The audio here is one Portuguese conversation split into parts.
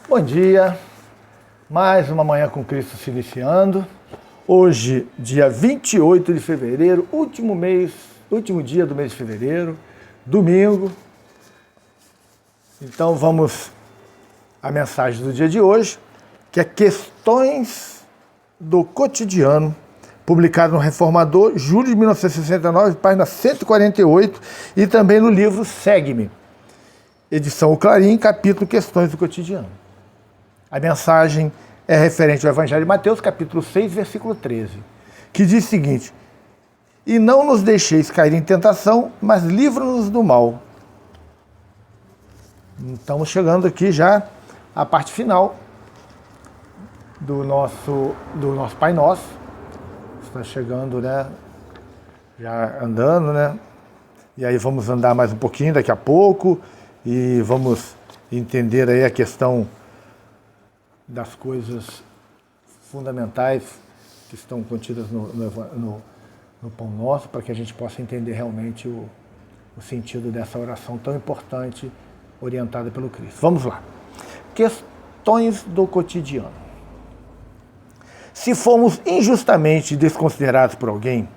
Bom dia, mais uma manhã com Cristo se iniciando. Hoje, dia 28 de fevereiro, último dia do mês de fevereiro, domingo. Então vamos à mensagem do dia de hoje, que é Questões do Cotidiano, publicado no Reformador, julho de 1969, página 148, e também no livro Segue-me, edição O Clarim, capítulo Questões do Cotidiano. A mensagem é referente ao Evangelho de Mateus, capítulo 6, versículo 13, que diz o seguinte: E não nos deixeis cair em tentação, mas livra-nos do mal. Estamos chegando aqui já à parte final do nosso Pai Nosso. Está chegando, né? Já andando, né? E aí vamos andar mais um pouquinho daqui a pouco e vamos entender aí a questão das coisas fundamentais que estão contidas no Pão Nosso, para que a gente possa entender realmente o sentido dessa oração tão importante, orientada pelo Cristo. Vamos lá. Questões do cotidiano. Se formos injustamente desconsiderados por alguém,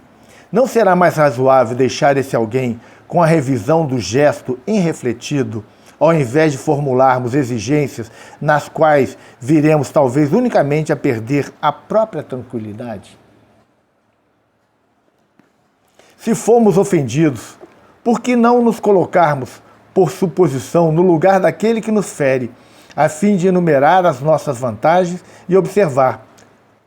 não será mais razoável deixar esse alguém com a revisão do gesto irrefletido, ao invés de formularmos exigências nas quais viremos talvez unicamente a perder a própria tranquilidade? Se formos ofendidos, por que não nos colocarmos, por suposição, no lugar daquele que nos fere, a fim de enumerar as nossas vantagens e observar,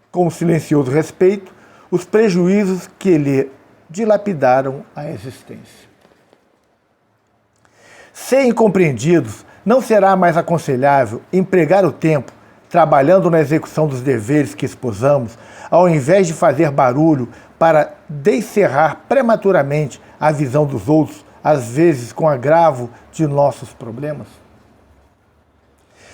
com silencioso respeito, os prejuízos que lhe dilapidaram a existência? Se incompreendidos, não será mais aconselhável empregar o tempo trabalhando na execução dos deveres que esposamos, ao invés de fazer barulho para descerrar prematuramente a visão dos outros, às vezes com agravo de nossos problemas?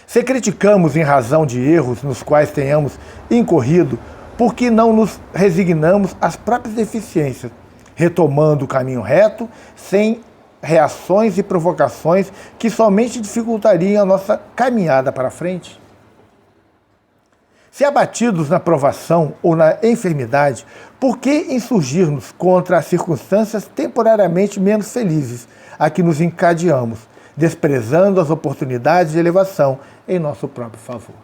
Se criticamos em razão de erros nos quais tenhamos incorrido, por que não nos resignamos às próprias deficiências, retomando o caminho reto, sem reações e provocações que somente dificultariam a nossa caminhada para frente? Se abatidos na provação ou na enfermidade, por que insurgir-nos contra as circunstâncias temporariamente menos felizes a que nos encadeamos, desprezando as oportunidades de elevação em nosso próprio favor?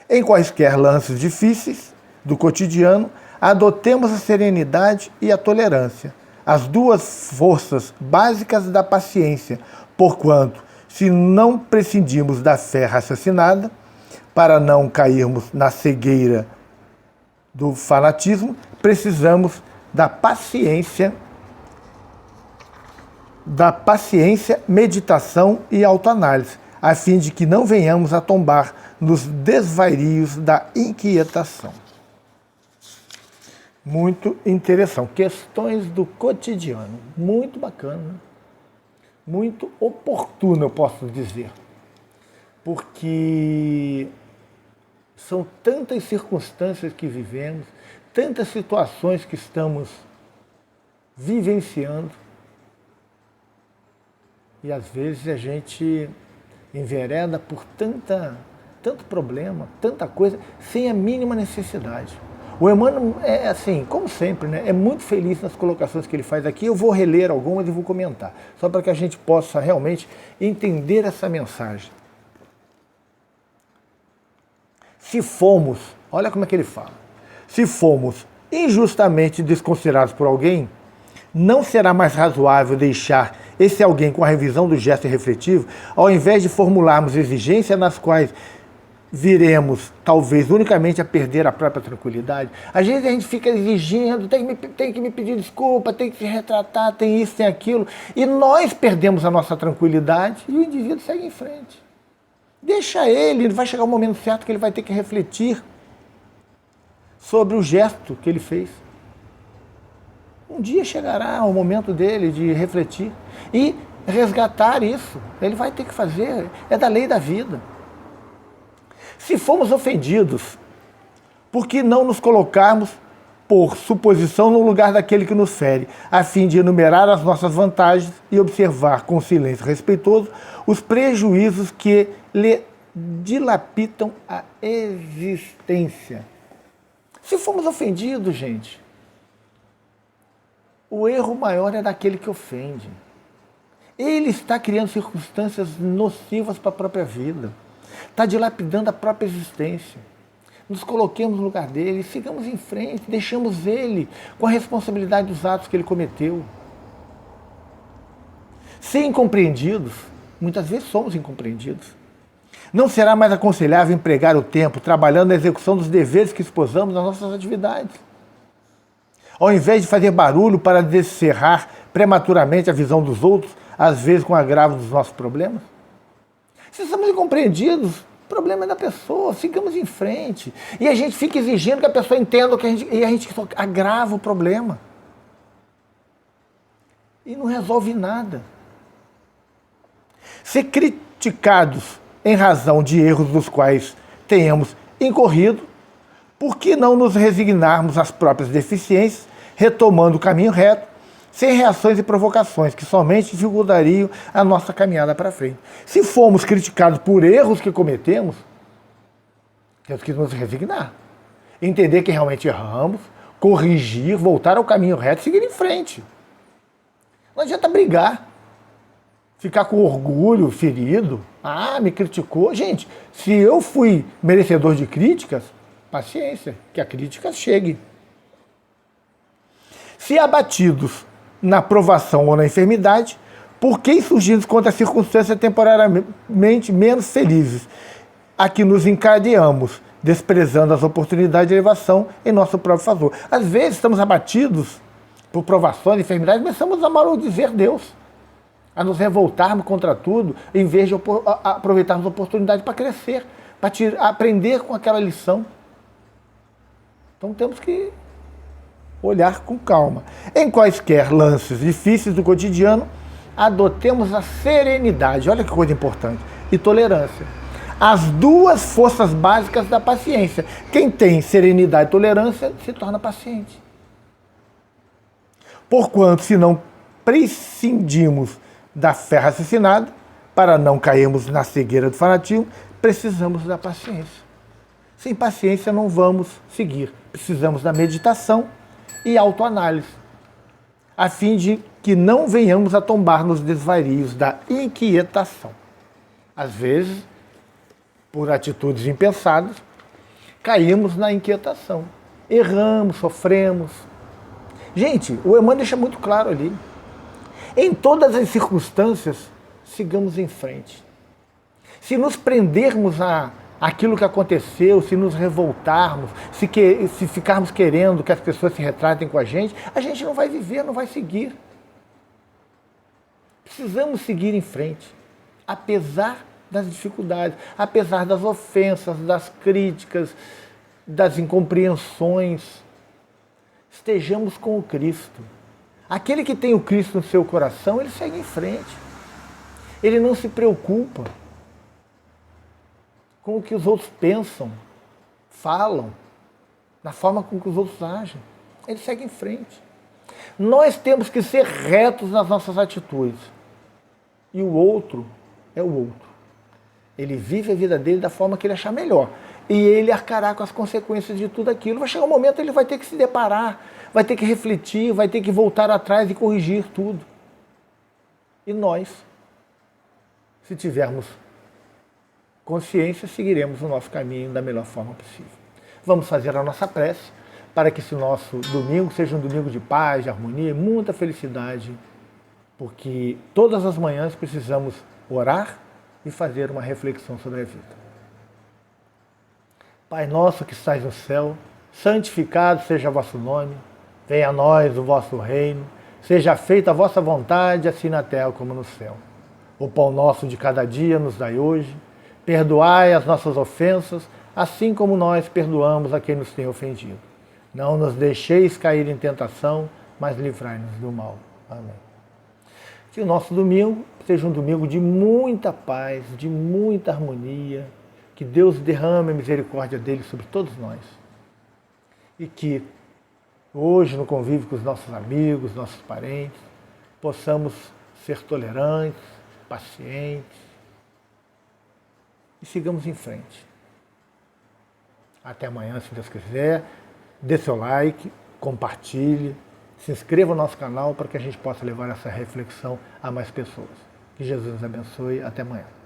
Em quaisquer lances difíceis do cotidiano, adotemos a serenidade e a tolerância, as duas forças básicas da paciência, porquanto, se não prescindimos da fé raciocinada, para não cairmos na cegueira do fanatismo, precisamos da paciência, meditação e autoanálise, a fim de que não venhamos a tombar nos desvarios da inquietação. Muito interessante. Questões do cotidiano. Muito bacana. Muito oportuno, eu posso dizer. Porque são tantas circunstâncias que vivemos, tantas situações que estamos vivenciando, e às vezes a gente envereda por tanto problema, tanta coisa, sem a mínima necessidade. O Emmanuel é assim, como sempre, né? É muito feliz nas colocações que ele faz aqui. Eu vou reler algumas e vou comentar, só para que a gente possa realmente entender essa mensagem. Se fomos, olha como é que ele fala, se fomos injustamente desconsiderados por alguém, não será mais razoável deixar esse alguém com a revisão do gesto refletivo, ao invés de formularmos exigências nas quais viremos, talvez, unicamente a perder a própria tranquilidade? Às vezes a gente fica exigindo, tem que me pedir desculpa, tem que se retratar, tem isso, tem aquilo, e nós perdemos a nossa tranquilidade e o indivíduo segue em frente. Deixa ele vai chegar o momento certo que ele vai ter que refletir sobre o gesto que ele fez. Um dia chegará o momento dele de refletir e resgatar isso. Ele vai ter que fazer, é da lei da vida. Se fomos ofendidos, por que não nos colocarmos, pôr suposição no lugar daquele que nos fere, a fim de enumerar as nossas vantagens e observar com silêncio respeitoso os prejuízos que lhe dilapidam a existência. Se fomos ofendidos, gente, o erro maior é daquele que ofende. Ele está criando circunstâncias nocivas para a própria vida. Está dilapidando a própria existência. Nos coloquemos no lugar dele, sigamos em frente, deixamos ele com a responsabilidade dos atos que ele cometeu. Ser incompreendidos, muitas vezes somos incompreendidos. Não será mais aconselhável empregar o tempo trabalhando na execução dos deveres que esposamos nas nossas atividades. Ao invés de fazer barulho para descerrar prematuramente a visão dos outros, às vezes com agravo dos nossos problemas. Se somos incompreendidos, o problema é da pessoa, sigamos em frente. E a gente fica exigindo que a pessoa entenda e a gente só agrava o problema. E não resolve nada. Ser criticados em razão de erros dos quais tenhamos incorrido, por que não nos resignarmos às próprias deficiências, retomando o caminho reto, sem reações e provocações, que somente dificultariam a nossa caminhada para frente. Se formos criticados por erros que cometemos, temos que nos resignar. Entender que realmente erramos, corrigir, voltar ao caminho reto e seguir em frente. Não adianta brigar, ficar com orgulho, ferido. Ah, me criticou. Gente, se eu fui merecedor de críticas, paciência, que a crítica chegue. Se abatidos na provação ou na enfermidade, por que insurgindo contra circunstâncias temporariamente menos felizes, a que nos encadeamos, desprezando as oportunidades de elevação em nosso próprio favor. Às vezes estamos abatidos por provações e enfermidades, começamos a maldizer Deus, a nos revoltarmos contra tudo, em vez de aproveitarmos a oportunidade para crescer, para aprender com aquela lição. Então temos que olhar com calma. Em quaisquer lances difíceis do cotidiano, adotemos a serenidade, olha que coisa importante, e tolerância. As duas forças básicas da paciência. Quem tem serenidade e tolerância se torna paciente. Porquanto, se não prescindimos da fé raciocinada, para não cairmos na cegueira do fanatismo, precisamos da paciência. Sem paciência não vamos seguir. Precisamos da meditação e autoanálise, a fim de que não venhamos a tombar nos desvarios da inquietação. Às vezes, por atitudes impensadas, caímos na inquietação. Erramos, sofremos. Gente, o Emmanuel deixa muito claro ali. Em todas as circunstâncias, sigamos em frente. Se nos prendermos àquilo que aconteceu, se nos revoltarmos, se ficarmos querendo que as pessoas se retratem com a gente não vai viver, não vai seguir. Precisamos seguir em frente, apesar das dificuldades, apesar das ofensas, das críticas, das incompreensões. Estejamos com o Cristo. Aquele que tem o Cristo no seu coração, ele segue em frente. Ele não se preocupa com o que os outros pensam, falam, na forma com que os outros agem. Ele segue em frente. Nós temos que ser retos nas nossas atitudes. E o outro é o outro. Ele vive a vida dele da forma que ele achar melhor. E ele arcará com as consequências de tudo aquilo. Vai chegar um momento que ele vai ter que se deparar, vai ter que refletir, vai ter que voltar atrás e corrigir tudo. E nós, se tivermos consciência, seguiremos o nosso caminho da melhor forma possível. Vamos fazer a nossa prece para que esse nosso domingo seja um domingo de paz, de harmonia, muita felicidade, porque todas as manhãs precisamos orar e fazer uma reflexão sobre a vida. Pai nosso que estais no céu, santificado seja o vosso nome, venha a nós o vosso reino, seja feita a vossa vontade, assim na terra como no céu. O pão nosso de cada dia nos dai hoje, perdoai as nossas ofensas, assim como nós perdoamos a quem nos tem ofendido. Não nos deixeis cair em tentação, mas livrai-nos do mal. Amém. Que o nosso domingo seja um domingo de muita paz, de muita harmonia, que Deus derrame a misericórdia dele sobre todos nós. E que hoje no convívio com os nossos amigos, nossos parentes, possamos ser tolerantes, pacientes e sigamos em frente. Até amanhã, se Deus quiser. Dê seu like, compartilhe, se inscreva no nosso canal para que a gente possa levar essa reflexão a mais pessoas. Que Jesus nos abençoe. Até amanhã.